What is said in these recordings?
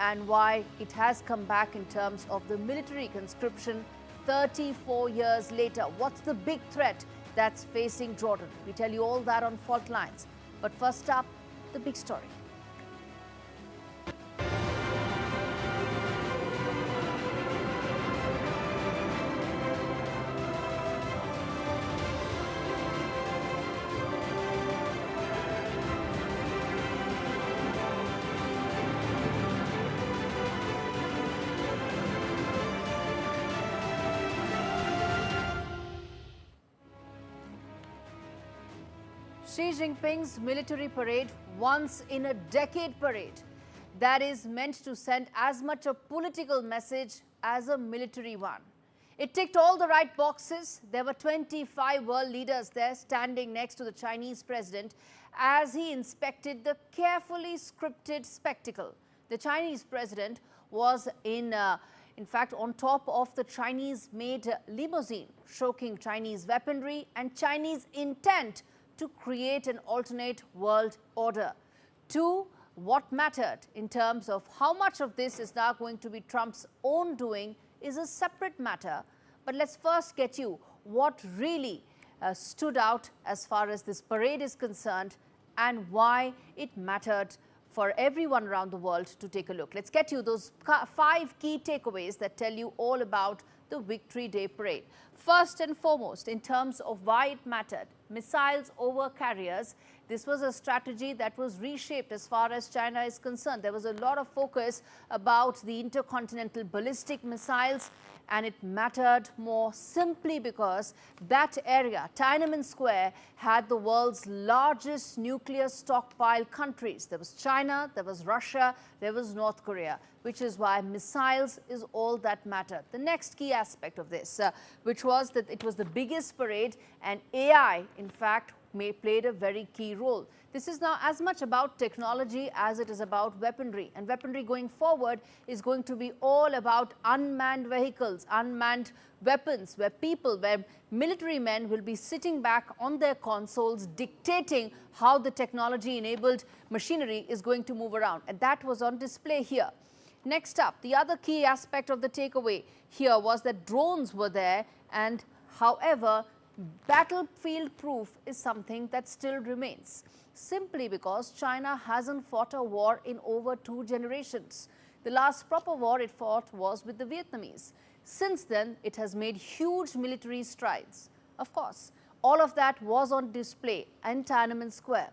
and why it has come back in terms of the military conscription 34 years later. What's the big threat that's facing Jordan? We tell you all that on Fault Lines. But first up, the big story. Xi Jinping's military parade, once in a decade parade, that is meant to send as much a political message as a military one. It ticked all the right boxes. There were 25 world leaders there standing next to the Chinese president as he inspected the carefully scripted spectacle. The Chinese president was in fact, on top of the Chinese-made limousine, showing Chinese weaponry and Chinese intent to create an alternate world order. Two, what mattered in terms of how much of this is now going to be Trump's own doing is a separate matter. But let's first get you what really stood out as far as this parade is concerned and why it mattered for everyone around the world to take a look. Let's get you those 5 key takeaways that tell you all about the Victory Day parade. First and foremost, in terms of why it mattered, missiles over carriers. This was a strategy that was reshaped as far as China is concerned. There was a lot of focus about the intercontinental ballistic missiles, and it mattered more simply because that area, Tiananmen Square, had the world's largest nuclear stockpile countries. There was China, there was Russia, there was North Korea, which is why missiles is all that mattered. The next key aspect of this, which was that it was the biggest parade, and AI, in fact, played a very key role. This is now as much about technology as it is about weaponry. And weaponry going forward is going to be all about unmanned vehicles, unmanned weapons, where military men will be sitting back on their consoles dictating how the technology-enabled machinery is going to move around. And that was on display here. Next up, the other key aspect of the takeaway here was that drones were there, and however, battlefield proof is something that still remains, simply because China hasn't fought a war in over 2 generations. The last proper war it fought was with the Vietnamese. Since then, it has made huge military strides. Of course, all of that was on display in Tiananmen Square.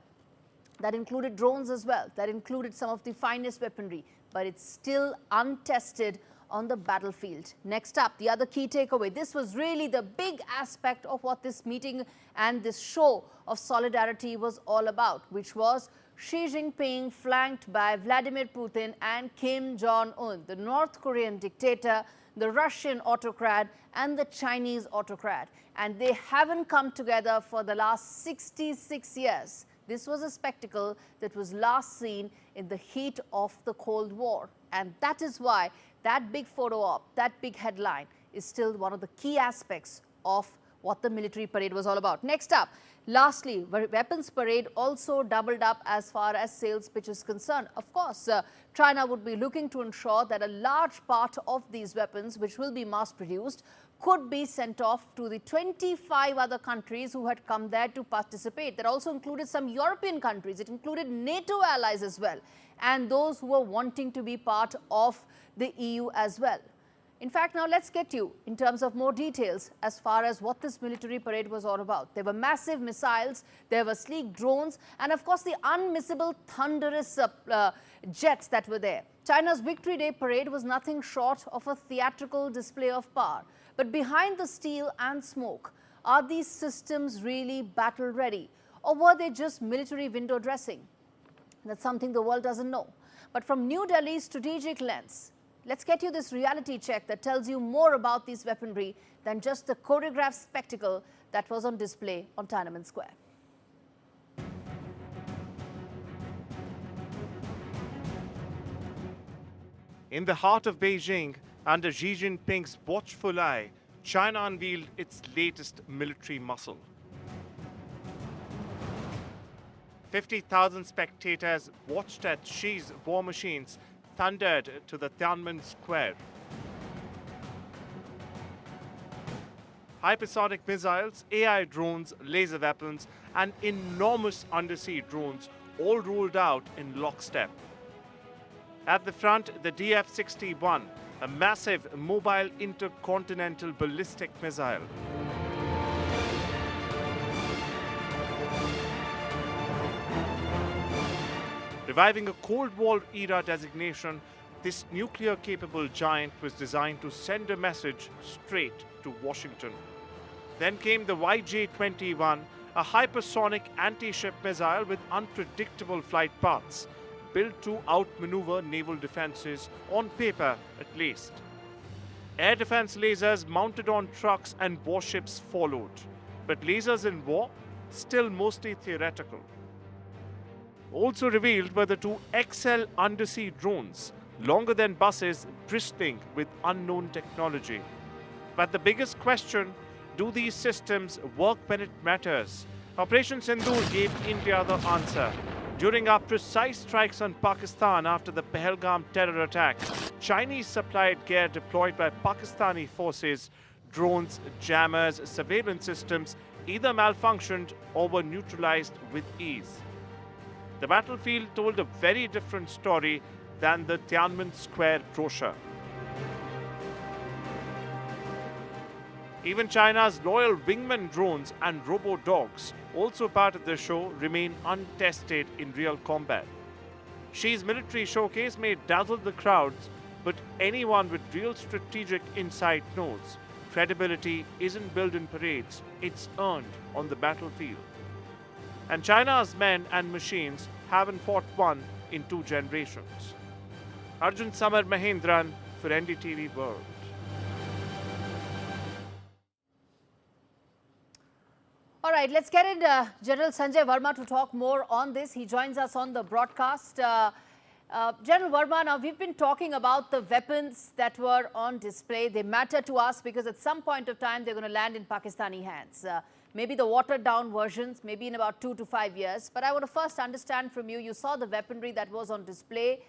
That included drones as well. That included some of the finest weaponry, but it's still untested on the battlefield. Next up, the other key takeaway. This was really the big aspect of what this meeting and this show of solidarity was all about, which was Xi Jinping flanked by Vladimir Putin and Kim Jong-un, the North Korean dictator, the Russian autocrat and the Chinese autocrat. And they haven't come together for the last 66 years. This was a spectacle that was last seen in the heat of the Cold War. And that is why that big photo op, that big headline is still one of the key aspects of what the military parade was all about. Next up, lastly, weapons parade also doubled up as far as sales pitch is concerned. Of course, China would be looking to ensure that a large part of these weapons, which will be mass produced, could be sent off to the 25 other countries who had come there to participate. That also included some European countries. It included NATO allies as well, and those who were wanting to be part of the EU as well. In fact, now let's get you in terms of more details as far as what this military parade was all about. There were massive missiles, there were sleek drones, and of course the unmissable thunderous jets that were there. China's Victory Day parade was nothing short of a theatrical display of power. But behind the steel and smoke, are these systems really battle ready? Or were they just military window dressing? That's something the world doesn't know. But from New Delhi's strategic lens, let's get you this reality check that tells you more about these weaponry than just the choreographed spectacle that was on display on Tiananmen Square. In the heart of Beijing, under Xi Jinping's watchful eye, China unveiled its latest military muscle. 50,000 spectators watched as Xi's war machines thundered to the Tiananmen Square. Hypersonic missiles, AI drones, laser weapons, and enormous undersea drones all rolled out in lockstep. At the front, the DF 61, a massive mobile intercontinental ballistic missile. Reviving a Cold War era designation, this nuclear capable giant was designed to send a message straight to Washington. Then came the YJ 21, a hypersonic anti ship missile with unpredictable flight paths, built to outmaneuver naval defenses, on paper at least. Air defense lasers mounted on trucks and warships followed. But lasers in war? Still mostly theoretical. Also revealed were the two XL undersea drones, longer than buses, bristling with unknown technology. But the biggest question, do these systems work when it matters? Operation Sindoor gave India the answer. During our precise strikes on Pakistan after the Pahalgam terror attack, Chinese supplied gear deployed by Pakistani forces, drones, jammers, surveillance systems either malfunctioned or were neutralized with ease. The battlefield told a very different story than the Tiananmen Square brochure. Even China's loyal wingman drones and robo-dogs, also part of the show, remain untested in real combat. Xi's military showcase may dazzle the crowds, but anyone with real strategic insight knows credibility isn't built in parades, it's earned on the battlefield. And China's men and machines haven't fought one in 2 generations. Arjun Samar Mahendran for NDTV World. All right, let's get in General Sanjay Verma to talk more on this. He joins us on the broadcast. General Verma, now we've been talking about the weapons that were on display. They matter to us because at some point of time they're going to land in Pakistani hands. Maybe the watered down versions, maybe in about 2 to 5 years. But I want to first understand from you, you saw the weaponry that was on display.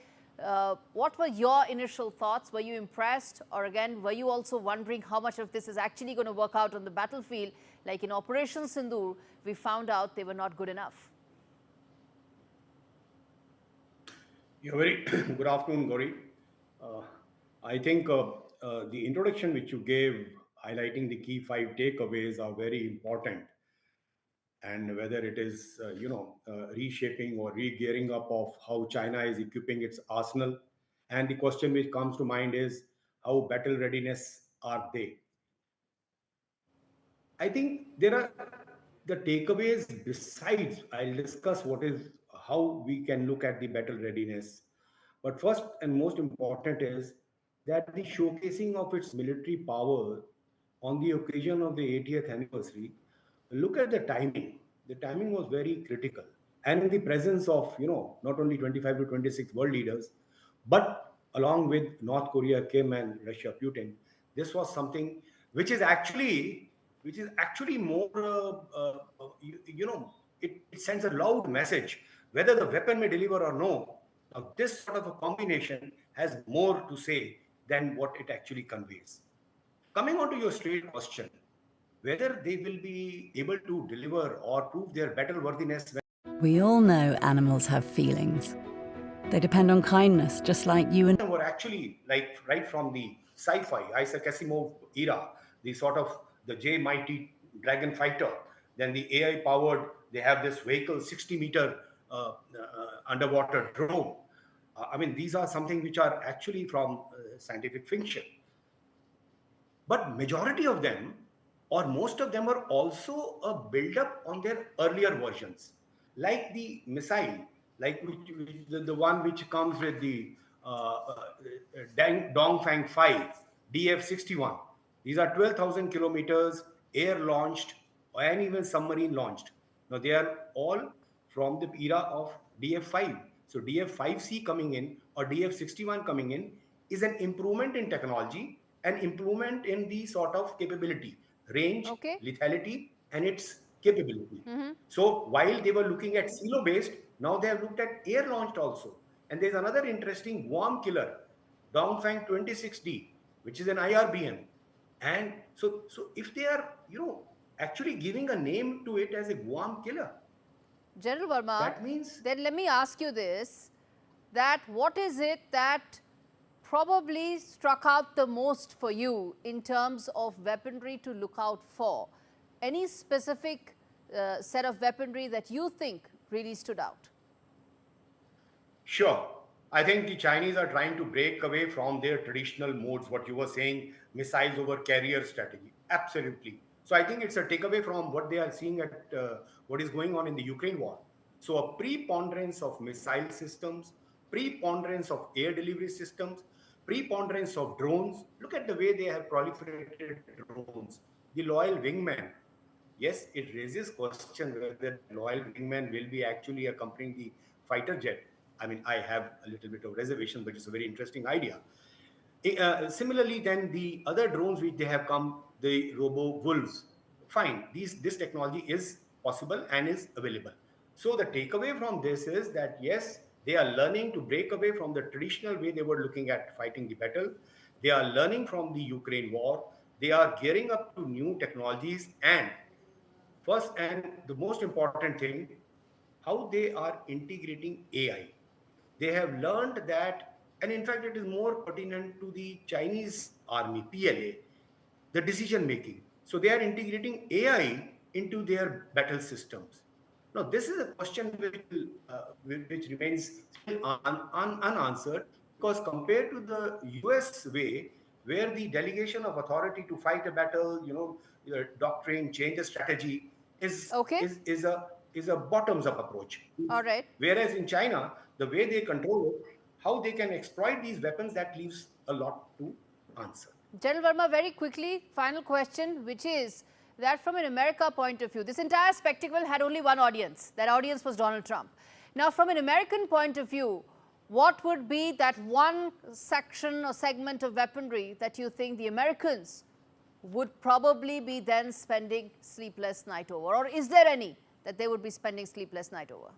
What were your initial thoughts? Were you impressed? Or again, were you also wondering how much of this is actually going to work out on the battlefield? Like in Operation Sindoor, we found out they were not good enough. Yeah, very good afternoon, Gauri. I think the introduction which you gave, highlighting the key 5 takeaways, are very important. And whether it is, reshaping or re-gearing up of how China is equipping its arsenal, and the question which comes to mind is how battle readiness are they? I think there are the takeaways. Besides, I'll discuss what is how we can look at the battle readiness. But first and most important is that the showcasing of its military power on the occasion of the 80th anniversary, look at the timing. The timing was very critical. And in the presence of, not only 25 to 26 world leaders, but along with North Korea, Kim, and Russia, Putin, this was something which is actually more, it sends a loud message, whether the weapon may deliver or no. Now, this sort of a combination has more to say than what it actually conveys. Coming on to your straight question, whether they will be able to deliver or prove their battle worthiness. We all know animals have feelings. They depend on kindness, just like you and... Were actually like right from the sci-fi Isaac Asimov era, the sort of the J Mighty Dragon Fighter, then the AI powered, they have this vehicle 60-meter underwater drone. I mean, these are something which are actually from scientific fiction. But majority of them, or most of them, are also a build-up on their earlier versions, like the missile, like the one which comes with the Dongfang 5, DF-61. These are 12,000 kilometers air launched and even submarine launched. Now they are all from the era of DF-5. So DF-5C coming in or DF-61 coming in is an improvement in technology, an improvement in the sort of capability, range, lethality, and its capability. So while they were looking at silo based, now they have looked at air launched also. And there's another interesting worm killer, Dongfang 26D, which is an IRBM. And so if they are, actually giving a name to it as a worm killer, General Verma, that means, then let me ask you this, that what is it that probably struck out the most for you in terms of weaponry to look out for? Any specific set of weaponry that you think really stood out? sure. I think the Chinese are trying to break away from their traditional modes, what you were saying, missiles over carrier strategy. Absolutely. So I think it's a takeaway from what they are seeing at what is going on in the Ukraine war. So a preponderance of missile systems, preponderance of air delivery systems, preponderance of drones. Look at the way they have proliferated drones. The loyal wingman. Yes, it raises question whether loyal wingman will be actually accompanying the fighter jet. I mean, I have a little bit of reservation, but it's a very interesting idea. Similarly, then the other drones which they have come, the robo wolves. Fine, this technology is possible and is available. So the takeaway from this is that yes, they are learning to break away from the traditional way they were looking at fighting the battle. They are learning from the Ukraine war. They are gearing up to new technologies, and first and the most important thing, how they are integrating AI. They have learned that, and in fact, it is more pertinent to the Chinese army, PLA, the decision making. So they are integrating AI into their battle systems. Now, this is a question which remains still unanswered, because compared to the US way, where the delegation of authority to fight a battle, doctrine, change a strategy, is Okay. is is a is a bottoms up approach. All right. Whereas in China, the way they control it, how they can exploit these weapons, that leaves a lot to answer. General Verma, very quickly, final question, which is that from an America point of view, this entire spectacle had only one audience. That audience was Donald Trump. Now, from an American point of view, what would be that one section or segment of weaponry that you think the Americans would probably be then spending sleepless night over? Or is there any that they would be spending sleepless night over?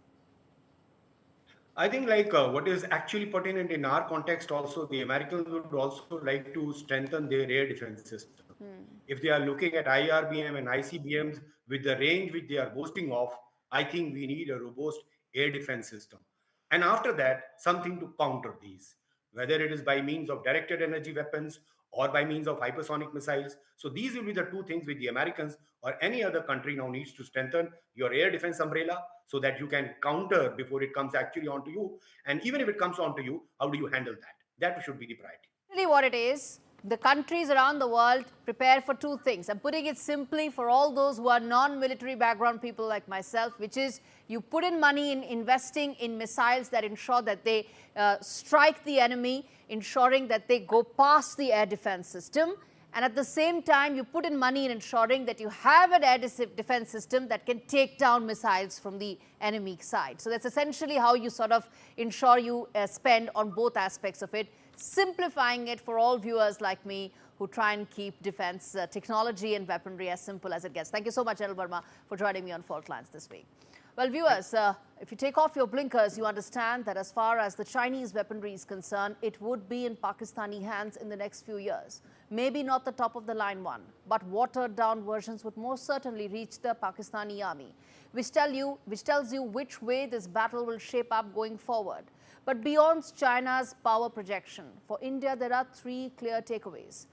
I think what is actually pertinent in our context also, the Americans would also like to strengthen their air defense system. If they are looking at IRBM and ICBMs with the range which they are boasting of, I think we need a robust air defense system. And after that, something to counter these, whether it is by means of directed energy weapons or by means of hypersonic missiles. So these will be the two things which the Americans or any other country now needs to strengthen your air defense umbrella, so that you can counter before it comes actually onto you. And even if it comes onto you, how do you handle that? That should be the priority. Really what it is, the countries around the world prepare for two things. I'm putting it simply for all those who are non-military background people like myself, which is you put in money in investing in missiles that ensure that they strike the enemy, ensuring that they go past the air defense system. And at the same time, you put in money in ensuring that you have an air defense system that can take down missiles from the enemy side. So that's essentially how you sort of ensure you spend on both aspects of it, simplifying it for all viewers like me who try and keep defense technology and weaponry as simple as it gets. Thank you so much, General Verma, for joining me on Fault Lines this week. Well, viewers, if you take off your blinkers, you understand that as far as the Chinese weaponry is concerned, it would be in Pakistani hands in the next few years. Maybe not the top of the line one, but watered down versions would most certainly reach the Pakistani army, which tells you which way this battle will shape up going forward. But beyond China's power projection, for India, there are three clear takeaways.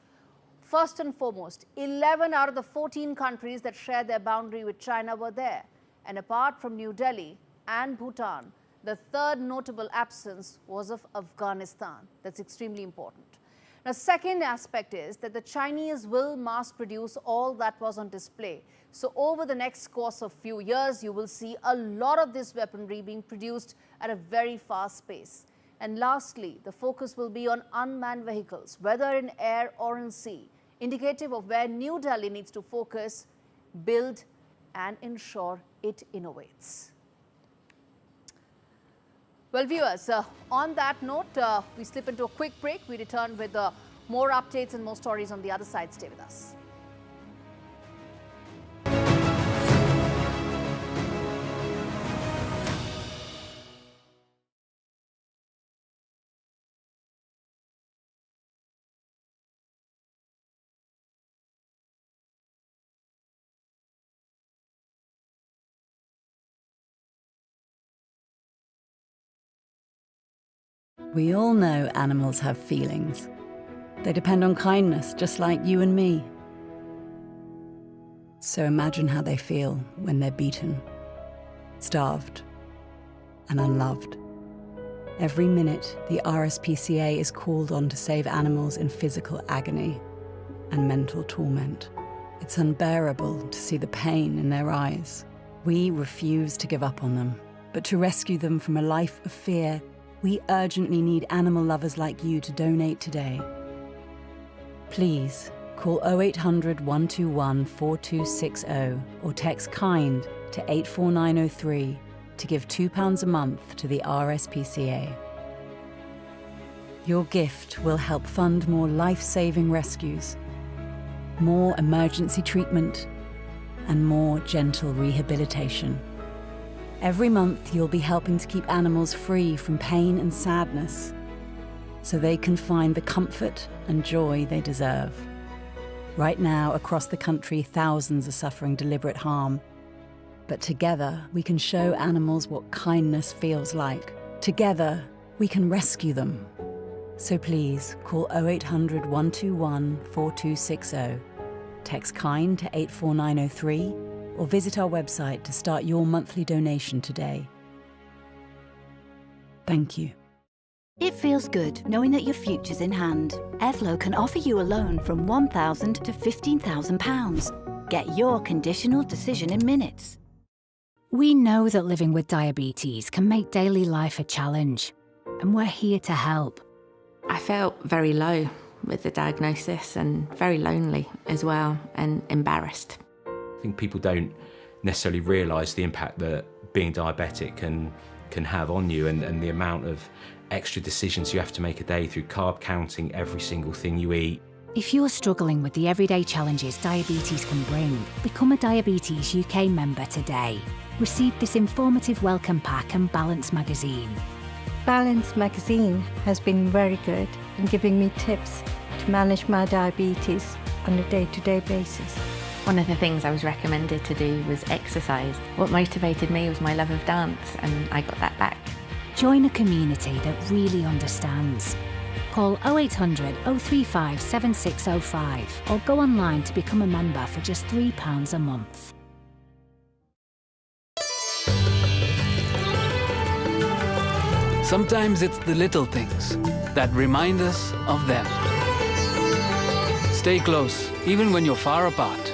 First and foremost, 11 out of the 14 countries that share their boundary with China were there. And apart from New Delhi and Bhutan, the third notable absence was of Afghanistan. That's extremely important. Now, second aspect is that the Chinese will mass produce all that was on display. So over the next course of few years, you will see a lot of this weaponry being produced at a very fast pace. And lastly, the focus will be on unmanned vehicles, whether in air or in sea, indicative of where New Delhi needs to focus, build, and ensure it innovates. Well, viewers, on that note, we slip into a quick break. We return with more updates and more stories on the other side. Stay with us. We all know animals have feelings. They depend on kindness, just like you and me. So imagine how they feel when they're beaten, starved, and unloved. Every minute, the RSPCA is called on to save animals in physical agony and mental torment. It's unbearable to see the pain in their eyes. We refuse to give up on them, but to rescue them from a life of fear, we urgently need animal lovers like you to donate today. Please call 0800 121 4260 or text KIND to 84903 to give £2 a month to the RSPCA. Your gift will help fund more life-saving rescues, more emergency treatment, and more gentle rehabilitation. Every month, you'll be helping to keep animals free from pain and sadness, so they can find the comfort and joy they deserve. Right now, across the country, thousands are suffering deliberate harm. But together, we can show animals what kindness feels like. Together, we can rescue them. So please, call 0800 121 4260, text KIND to 84903, or visit our website to start your monthly donation today. Thank you. It feels good knowing that your future's in hand. Evlo can offer you a loan from £1,000 to £15,000. Get your conditional decision in minutes. We know that living with diabetes can make daily life a challenge, and we're here to help. I felt very low with the diagnosis and very lonely as well, and embarrassed. I think people don't necessarily realise the impact that being diabetic can have on you, and the amount of extra decisions you have to make a day through carb counting every single thing you eat. If you're struggling with the everyday challenges diabetes can bring, become a Diabetes UK member today. Receive this informative welcome pack and Balance magazine. Balance magazine has been very good in giving me tips to manage my diabetes on a day-to-day basis. One of the things I was recommended to do was exercise. What motivated me was my love of dance, and I got that back. Join a community that really understands. Call 0800 035 7605 or go online to become a member for just £3 a month. Sometimes it's the little things that remind us of them. Stay close, even when you're far apart.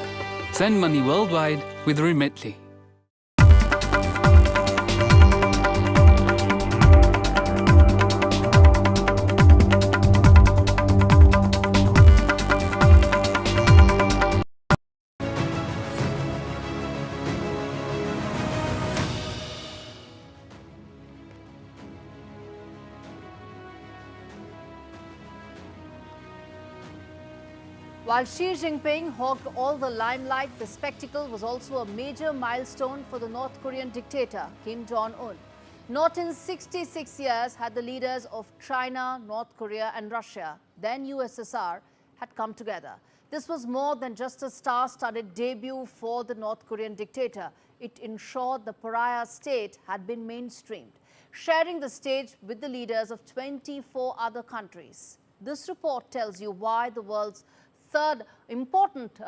Send money worldwide with Remitly. While Xi Jinping hogged all the limelight, the spectacle was also a major milestone for the North Korean dictator, Kim Jong-un. Not in 66 years had the leaders of China, North Korea and Russia, then USSR, had come together. This was more than just a star-studded debut for the North Korean dictator. It ensured the pariah state had been mainstreamed, sharing the stage with the leaders of 24 other countries. This report tells you why the world's third important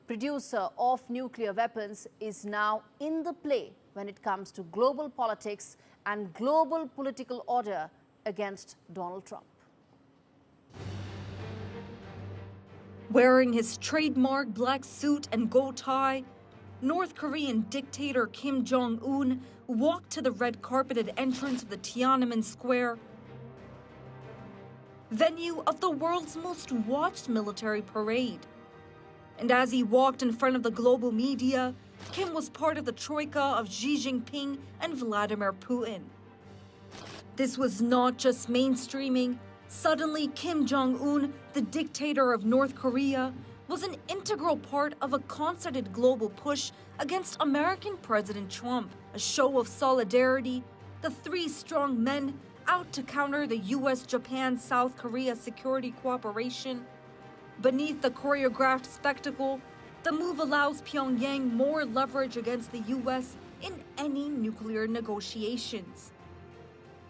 producer of nuclear weapons is now in the play when it comes to global politics and global political order against Donald Trump. Wearing his trademark black suit and gold tie, North Korean dictator Kim Jong-un walked to the red-carpeted entrance of the Tiananmen Square, venue of the world's most watched military parade. And as he walked in front of the global media, Kim was part of the troika of Xi Jinping and Vladimir Putin. This was not just mainstreaming. Suddenly, Kim Jong-un, the dictator of North Korea, was an integral part of a concerted global push against American President Trump, a show of solidarity, the three strong men out to counter the US, Japan, South Korea security cooperation. Beneath the choreographed spectacle, the move allows Pyongyang more leverage against the US in any nuclear negotiations.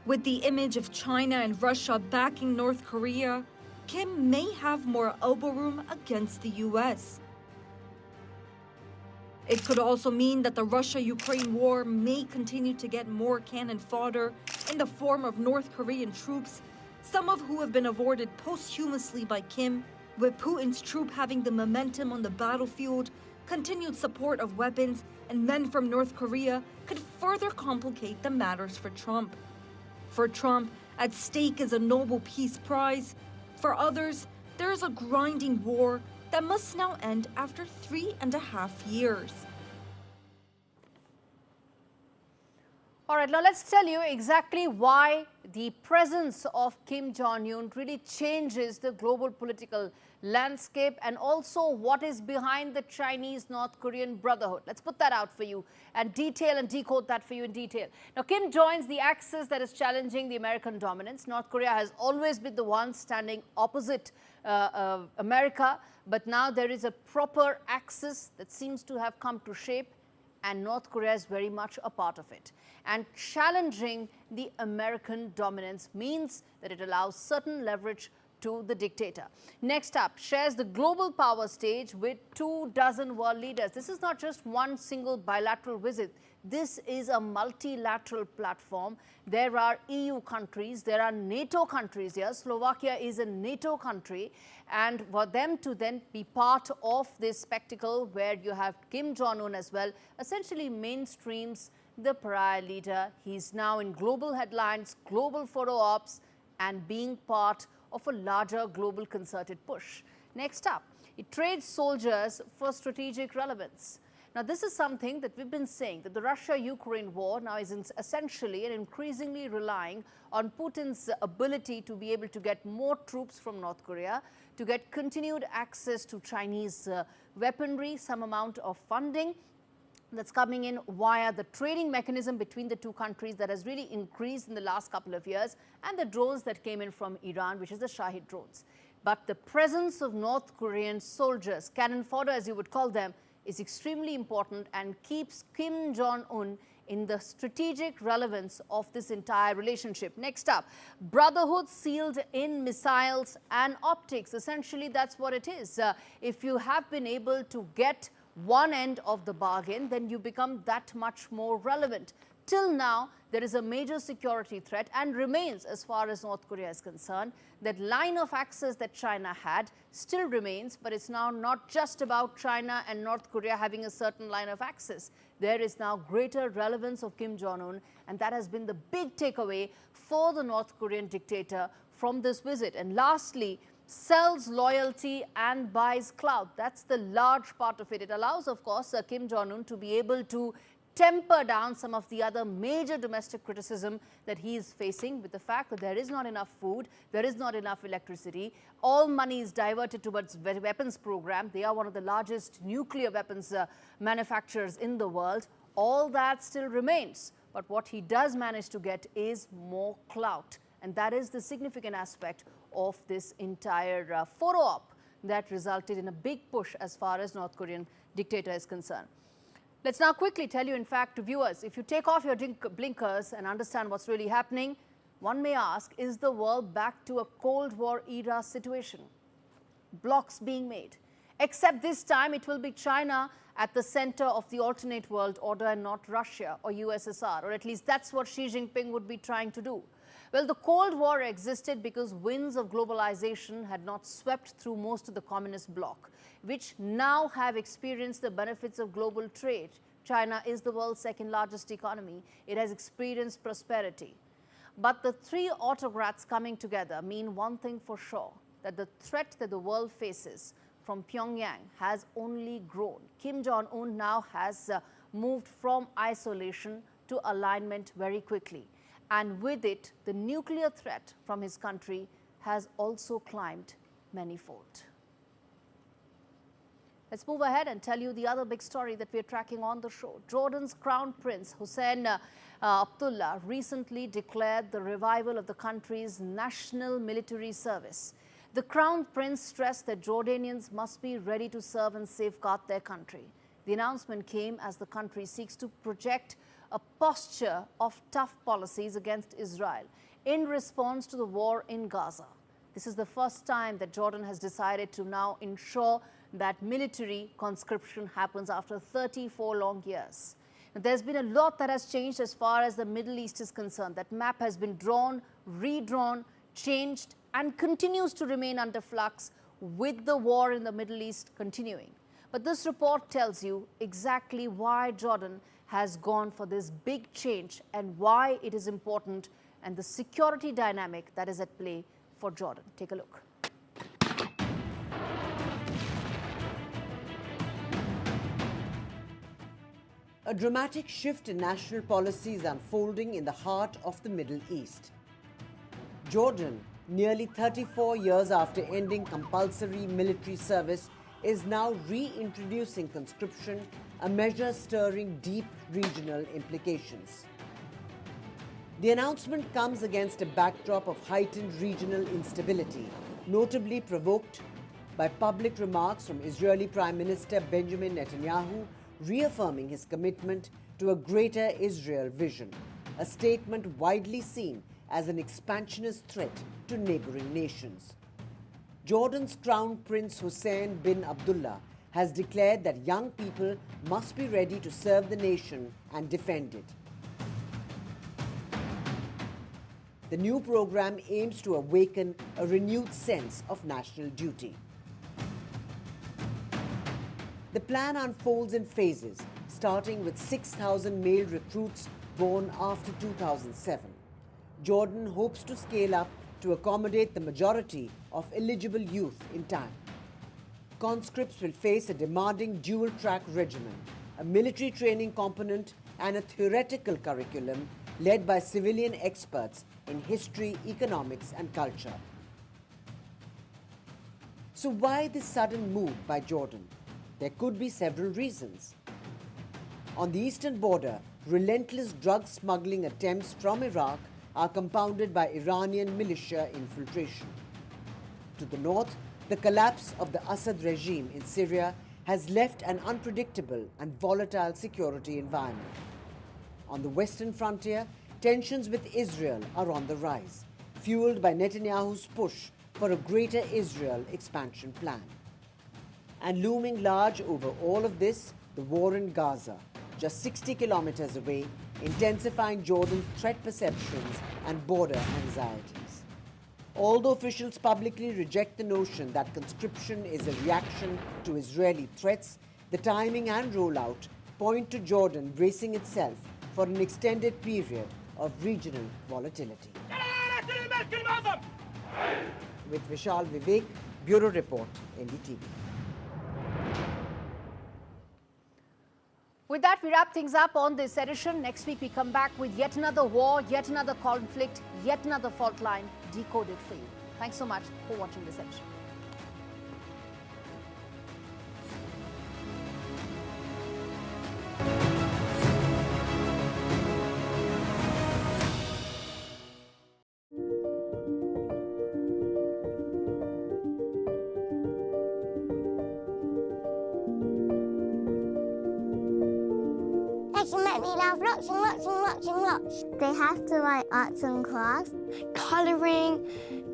With the image of China and Russia backing North Korea, Kim may have more elbow room against the US. It could also mean that the Russia-Ukraine war may continue to get more cannon fodder in the form of North Korean troops, some of who have been awarded posthumously by Kim, with Putin's troop having the momentum on the battlefield. Continued support of weapons and men from North Korea could further complicate the matters for Trump. For Trump, at stake is a Nobel Peace Prize. For others, there is a grinding war that must now end after 3.5 years. All right, now let's tell you exactly why the presence of Kim Jong-un really changes the global political landscape and also what is behind the Chinese-North Korean brotherhood. Let's put that out for you and detail and decode that for you in detail. Now, Kim joins the axis that is challenging the American dominance. North Korea has always been the one standing opposite America, but now there is a proper axis that seems to have come to shape, and North Korea is very much a part of it. And challenging the American dominance means that it allows certain leverage to the dictator. Next up, shares the global power stage with 24 world leaders. This is not just one single bilateral visit. This is a multilateral platform. There are EU countries, there are NATO countries here. Slovakia is a NATO country. And for them to then be part of this spectacle where you have Kim Jong-un as well, essentially mainstreams the pariah leader. He's now in global headlines, global photo ops, and being part of a larger global concerted push. Next up, it trades soldiers for strategic relevance. Now, this is something that we've been saying, that the Russia-Ukraine war now is essentially and increasingly relying on Putin's ability to be able to get more troops from North Korea, to get continued access to Chinese weaponry, some amount of funding that's coming in via the trading mechanism between the two countries that has really increased in the last couple of years, and the drones that came in from Iran, which is the Shahid drones. But the presence of North Korean soldiers, cannon fodder as you would call them, is extremely important and keeps Kim Jong-un in the strategic relevance of this entire relationship. Next up, brotherhood sealed in missiles and optics. Essentially, that's what it is. If you have been able to get one end of the bargain, then you become that much more relevant. Till now, there is a major security threat and remains, as far as North Korea is concerned. That line of access that China had still remains, but it's now not just about China and North Korea having a certain line of access. There is now greater relevance of Kim Jong-un, and that has been the big takeaway for the North Korean dictator from this visit. And lastly, sells loyalty and buys clout. That's the large part of it. It allows, of course, Kim Jong-un to be able to temper down some of the other major domestic criticism that he is facing, with the fact that there is not enough food, there is not enough electricity. All money is diverted towards weapons program. They are one of the largest nuclear weapons manufacturers in the world. All that still remains. But what he does manage to get is more clout. And that is the significant aspect of this entire photo op that resulted in a big push as far as North Korean dictator is concerned. Let's now quickly tell you, in fact, to viewers, if you take off your blinkers and understand what's really happening, one may ask, is the world back to a Cold War era situation? Blocks being made. Except this time it will be China at the center of the alternate world order and not Russia or USSR, or at least that's what Xi Jinping would be trying to do. Well, the Cold War existed because winds of globalization had not swept through most of the communist bloc, which now have experienced the benefits of global trade. China is the world's second largest economy. It has experienced prosperity. But the three autocrats coming together mean one thing for sure, that the threat that the world faces from Pyongyang has only grown. Kim Jong-un now has moved from isolation to alignment very quickly. And with it, the nuclear threat from his country has also climbed manyfold. Let's move ahead and tell you the other big story that we're tracking on the show. Jordan's Crown Prince Hussein Abdullah recently declared the revival of the country's national military service. The Crown Prince stressed that Jordanians must be ready to serve and safeguard their country. The announcement came as the country seeks to project a posture of tough policies against Israel in response to the war in Gaza. This is the first time that Jordan has decided to now ensure that military conscription happens after 34 long years. Now, there's been a lot that has changed as far as the Middle East is concerned. That map has been drawn, redrawn, changed, and continues to remain under flux with the war in the Middle East continuing. But this report tells you exactly why Jordan has gone for this big change and why it is important and the security dynamic that is at play for Jordan. Take a look. A dramatic shift in national policy is unfolding in the heart of the Middle East. Jordan, nearly 34 years after ending compulsory military service, is now reintroducing conscription, a measure stirring deep regional implications. The announcement comes against a backdrop of heightened regional instability, notably provoked by public remarks from Israeli Prime Minister Benjamin Netanyahu reaffirming his commitment to a greater Israel vision, a statement widely seen as an expansionist threat to neighboring nations. Jordan's Crown Prince Hussein bin Abdullah has declared that young people must be ready to serve the nation and defend it. The new program aims to awaken a renewed sense of national duty. The plan unfolds in phases, starting with 6,000 male recruits born after 2007. Jordan hopes to scale up to accommodate the majority of eligible youth in time. Conscripts will face a demanding dual-track regimen, a military training component and a theoretical curriculum led by civilian experts in history, economics and culture. So why this sudden move by Jordan? There could be several reasons. On the eastern border, relentless drug smuggling attempts from Iraq are compounded by Iranian militia infiltration. To the north, the collapse of the Assad regime in Syria has left an unpredictable and volatile security environment. On the western frontier, tensions with Israel are on the rise, fueled by Netanyahu's push for a greater Israel expansion plan. And looming large over all of this, the war in Gaza, just 60 kilometers away, intensifying Jordan's threat perceptions and border anxieties. Although officials publicly reject the notion that conscription is a reaction to Israeli threats, the timing and rollout point to Jordan bracing itself for an extended period of regional volatility. With Vishal, Vivek, Bureau Report, NDTV. With that, we wrap things up on this edition. Next week, we come back with yet another war, yet another conflict, yet another fault line decoded for you. Thanks so much for watching this edition. Lots. They have to write arts and crafts, colouring,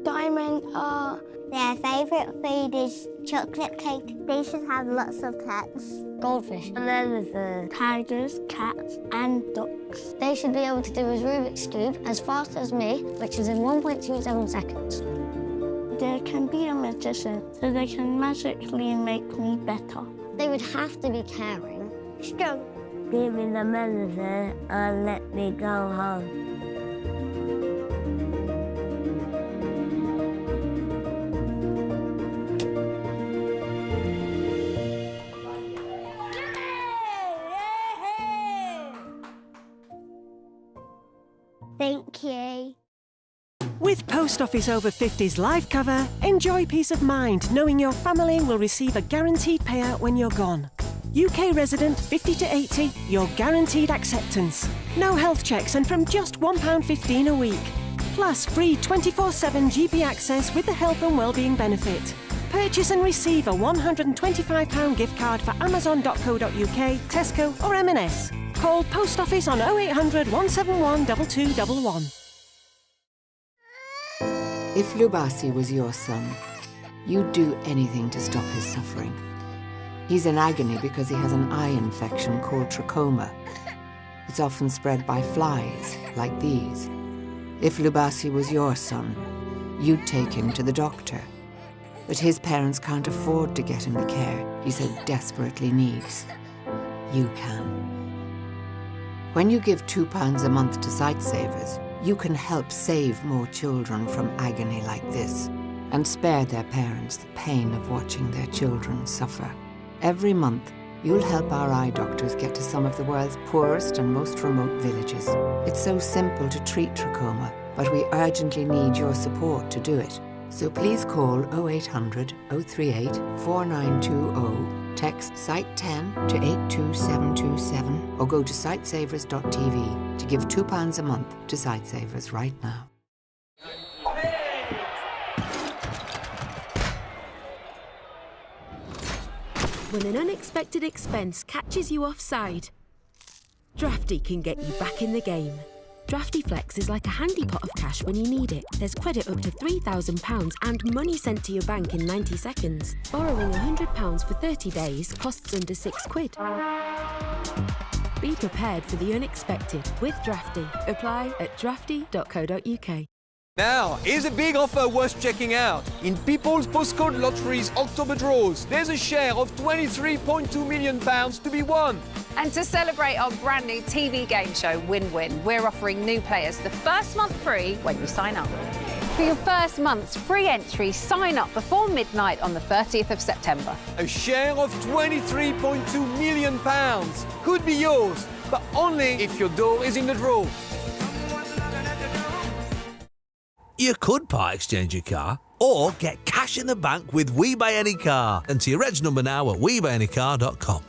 diamond art. Their favourite food is chocolate cake. They should have lots of pets. Goldfish. And then there's tigers, cats and ducks. They should be able to do a Rubik's Cube as fast as me, which is in 1.27 seconds. They can be a magician, so they can magically make me better. They would have to be caring. Strong. Give me the medicine and let me go home. Thank you. With Post Office Over 50s life cover, enjoy peace of mind knowing your family will receive a guaranteed payout when you're gone. UK resident 50 to 80, your guaranteed acceptance. No health checks and from just £1.15 a week. Plus free 24/7 GP access with the health and wellbeing benefit. Purchase and receive a £125 gift card for Amazon.co.uk, Tesco or M&S. call Post Office on 0800 171 2211. If Lubasi was your son, you'd do anything to stop his suffering. He's in agony because he has an eye infection called trachoma. It's often spread by flies, like these. If Lubasi was your son, you'd take him to the doctor. But his parents can't afford to get him the care he so desperately needs. You can. When you give £2 a month to Sightsavers, you can help save more children from agony like this and spare their parents the pain of watching their children suffer. Every month, you'll help our eye doctors get to some of the world's poorest and most remote villages. It's so simple to treat trachoma, but we urgently need your support to do it. So please call 0800 038 4920, text Site10 to 82727, or go to sightsavers.tv to give £2 a month to Sightsavers right now. When an unexpected expense catches you offside, Drafty can get you back in the game. Drafty Flex is like a handy pot of cash when you need it. There's credit up to £3,000 and money sent to your bank in 90 seconds. Borrowing £100 for 30 days costs under £6. Be prepared for the unexpected with Drafty. Apply at drafty.co.uk. Now, here's a big offer worth checking out. In People's Postcode Lottery's October draws, there's a share of £23.2 million to be won. And to celebrate our brand new TV game show, Win-Win, we're offering new players the first month free when you sign up. For your first month's free entry, sign up before midnight on the 30th of September. A share of £23.2 million could be yours, but only if your door is in the draw. You could part exchange your car or get cash in the bank with We Buy Any Car. Enter your reg number now at WeBuyAnyCar.com.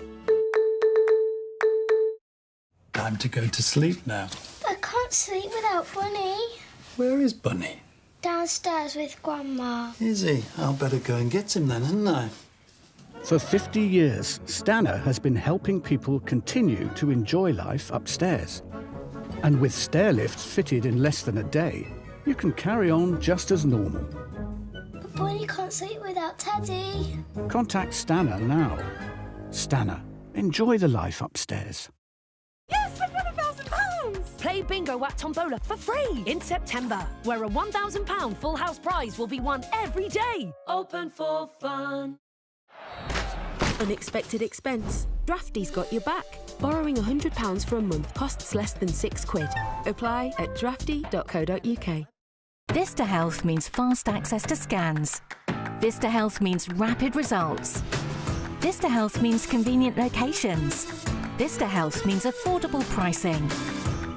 Time to go to sleep now. I can't sleep without Bunny. Where is Bunny? Downstairs with Grandma. Is he? I'll better go and get him then, hadn't I? For 50 years, Stana has been helping people continue to enjoy life upstairs. And with stair lifts fitted in less than a day, you can carry on just as normal. But Bunny can't sleep without Teddy. Contact Stana now. Stana, enjoy the life upstairs. Yes, I've won £1,000! Play bingo at Tombola for free in September, where a £1,000 full house prize will be won every day. Open for fun. Unexpected expense. Drafty's got your back. Borrowing £100 for a month costs less than £6. Apply at drafty.co.uk. Vista Health means fast access to scans. Vista Health means rapid results. Vista Health means convenient locations. Vista Health means affordable pricing.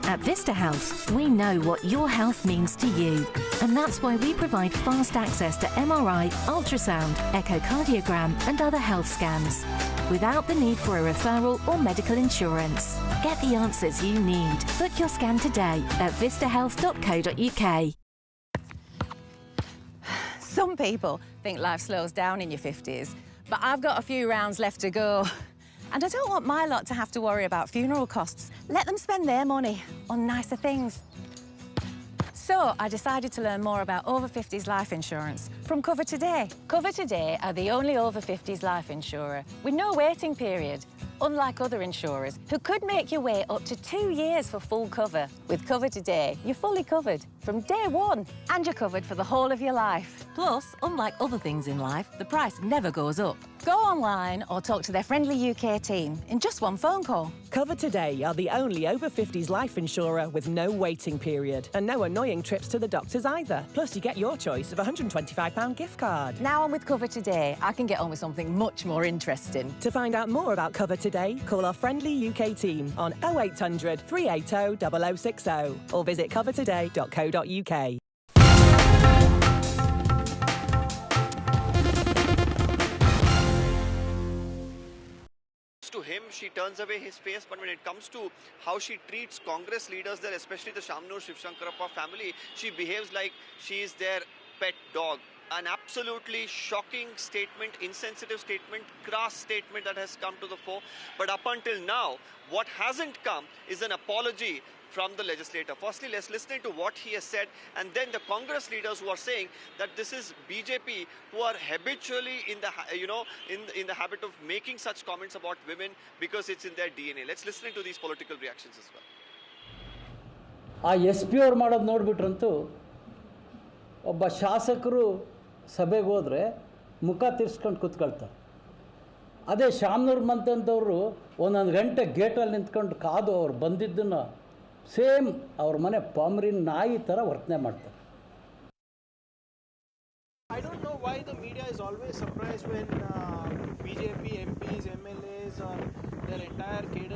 At Vista Health, we know what your health means to you. And that's why we provide fast access to MRI, ultrasound, echocardiogram and other health scans, without the need for a referral or medical insurance. Get the answers you need. Book your scan today at vistahealth.co.uk. Some people think life slows down in your 50s, but I've got a few rounds left to go. And I don't want my lot to have to worry about funeral costs. Let them spend their money on nicer things. So I decided to learn more about over 50s life insurance from Cover Today. Cover Today are the only over 50s life insurer with no waiting period, unlike other insurers who could make you wait up to 2 years for full cover. With Cover Today, you're fully covered from day one, and you're covered for the whole of your life. Plus, unlike other things in life, the price never goes up. Go online or talk to their friendly UK team in just one phone call. Cover Today are the only over 50s life insurer with no waiting period and no annoying trips to the doctors either. Plus, you get your choice of a £125 gift card. Now I'm with Cover Today, I can get on with something much more interesting. To find out more about Cover Today, call our friendly UK team on 0800 380 0060 or visit covertoday.co.uk. To him, she turns away his face, but when it comes to how she treats Congress leaders there, especially the Shamnur Shivshankarappa family, she behaves like she is their pet dog. an absolutely shocking statement, insensitive statement, crass statement that has come to the fore. But up until now, what hasn't come is an apology from the legislator. Firstly, let's listen to what he has said, and then the Congress leaders who are saying that this is BJP who are habitually in the habit of making such comments about women because it's in their DNA. Let's listen to these political reactions as well. ಆ S P ಅವ್ರು ಮಾಡೋದು ನೋಡಿಬಿಟ್ರಂತೂ ಒಬ್ಬ ಶಾಸಕರು ಸಭೆಗೆ ಹೋದರೆ ಮುಖ ತಿರ್ಸ್ಕೊಂಡು ಕೂತ್ಕೊಳ್ತಾರೆ. ಅದೇ ಶಾಮನೂರು ಮಂತಂದವರು ಒಂದೊಂದು ಗಂಟೆ ಗೇಟಲ್ಲಿ ನಿಂತ್ಕೊಂಡು ಕಾದು ಅವ್ರು ಬಂದಿದ್ದನ್ನು ಸೇಮ್ ಅವ್ರ ಮನೆ ಪಾಮರಿನ ನಾಯಿ ಥರ ವರ್ತನೆ ಮಾಡ್ತಾರೆ. I don't know why the media is always surprised when BJP MPs, MLAs or their entire cadre